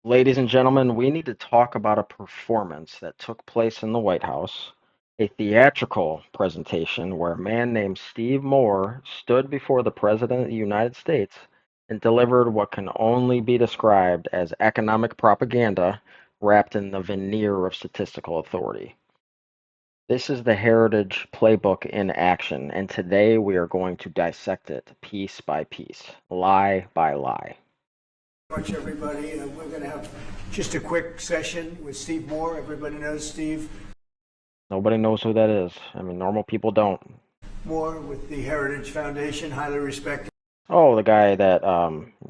Ladies and gentlemen, we need to talk about a performance that took place in the White House, a theatrical presentation where a man named Steve Moore stood before the President of the United States and delivered what can only be described as economic propaganda wrapped in the veneer of statistical authority. This is the Heritage Playbook in action, and today we are going to dissect it piece by piece, lie by lie. Much everybody. We're going to have just a quick session with Steve Moore. Everybody knows Steve Nobody knows who that is. I mean, normal people don't. Moore with the Heritage Foundation, highly respected. Oh, the guy that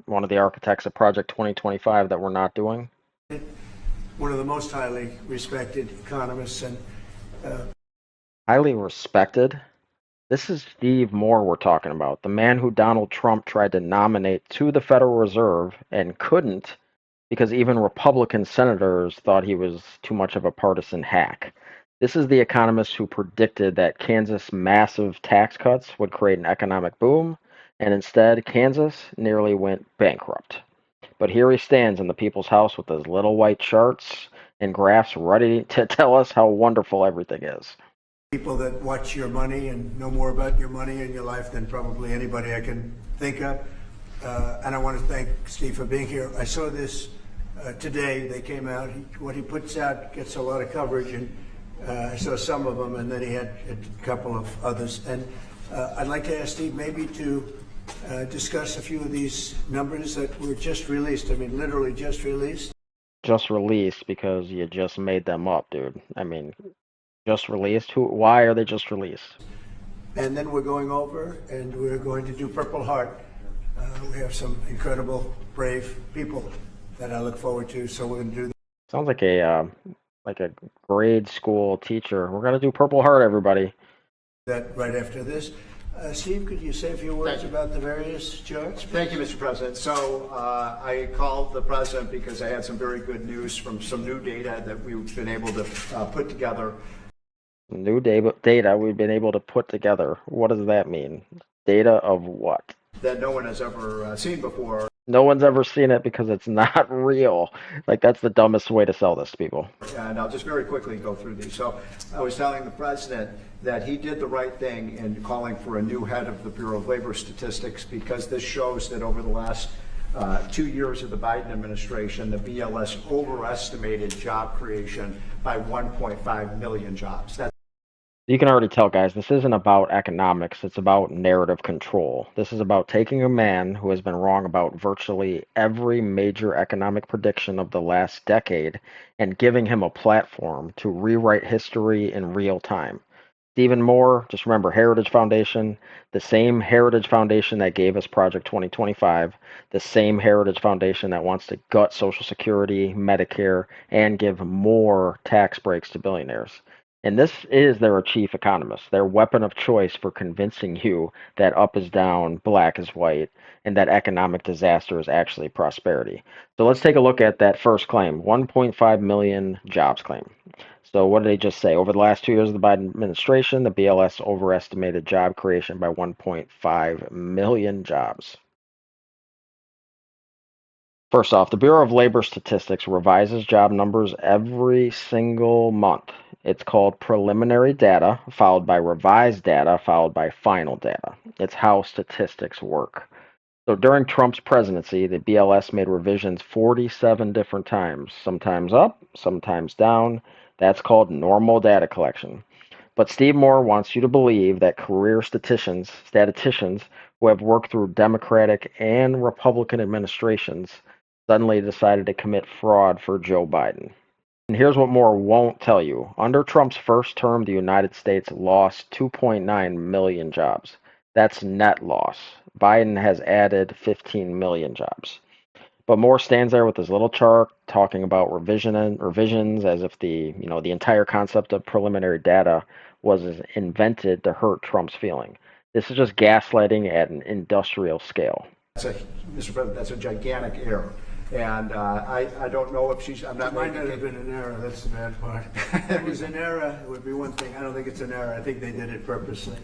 one of the architects of Project 2025 that we're not doing. One of the most highly respected economists and Highly respected. This is Steve Moore we're talking about, the man who Donald Trump tried to nominate to the Federal Reserve and couldn't because even Republican senators thought he was too much of a partisan hack. This is the economist who predicted that Kansas' massive tax cuts would create an economic boom, and instead, Kansas nearly went bankrupt. But here he stands in the people's house with his little white charts and graphs ready to tell us how wonderful everything is. people that watch your money and know more about your money and your life than probably anybody I can think of. And I want to thank Steve for being here. I saw this today. They came out. What he puts out gets a lot of coverage, and I saw some of them, and then he had a couple of others. And I'd like to ask Steve maybe to discuss a few of these numbers that were just released. I mean, literally just released. Just released because you just made them up, dude. I mean, just released? Why are they just released? And then we're going over and we're going to do Purple Heart. We have some incredible, brave people that I look forward to, so we're going to do that. Sounds like a grade school teacher. We're gonna do Purple Heart, everybody. That right after this. Steve, could you say a few words about the various charts? Thank you, Mr. President. So I called the President because I had some very good news from some new data that we've been able to put together. New data we've been able to put together. What does that mean? Data of what? That no one has ever seen before. No one's ever seen it because it's not real. Like, that's the dumbest way to sell this to people. And I'll just very quickly go through these. So I was telling the President that he did the right thing in calling for a new head of the Bureau of Labor Statistics, because this shows that over the last 2 years of the Biden administration, the BLS overestimated job creation by 1.5 million jobs. You can already tell, guys, this isn't about economics. It's about narrative control. This is about taking a man who has been wrong about virtually every major economic prediction of the last decade and giving him a platform to rewrite history in real time. Stephen Moore, just remember Heritage Foundation, the same Heritage Foundation that gave us Project 2025, the same Heritage Foundation that wants to gut Social Security, Medicare, and give more tax breaks to billionaires. And this is their chief economist, their weapon of choice for convincing you that up is down, black is white, and that economic disaster is actually prosperity. So let's take a look at that first claim, 1.5 million jobs claim. So what did they just say? Over the last 2 years of the Biden administration, the BLS overestimated job creation by 1.5 million jobs. First off, the Bureau of Labor Statistics revises job numbers every single month. It's called preliminary data, followed by revised data, followed by final data. It's how statistics work. So during Trump's presidency, the BLS made revisions 47 different times, sometimes up, sometimes down. That's called normal data collection. But Steve Moore wants you to believe that career statisticians who have worked through Democratic and Republican administrations suddenly decided to commit fraud for Joe Biden. And here's what Moore won't tell you. Under Trump's first term, the United States lost 2.9 million jobs. That's net loss. Biden has added 15 million jobs. But Moore stands there with his little chart talking about revisions as if the entire concept of preliminary data was invented to hurt Trump's feeling. This is just gaslighting at an industrial scale. Mr. President, that's a gigantic error. And I don't know if she's, I'm not It might making not have it. been an error. That's the bad part. If it was an error, it would be one thing. I don't think it's an error. I think they did it purposely.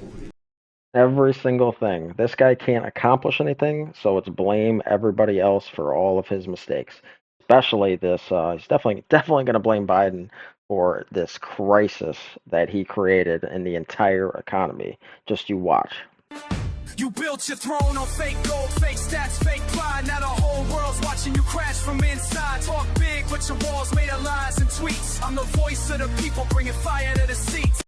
Every single thing. This guy can't accomplish anything, so it's blame everybody else for all of his mistakes. especially this. He's definitely going to blame Biden for this crisis that he created in the entire economy. Just you watch. You built your throne on fake gold, fake stats, fake pride. Now the whole world's watching you crash from inside. Talk big, but your walls made of lies and tweets. I'm the voice of the people, bringing fire to the seats.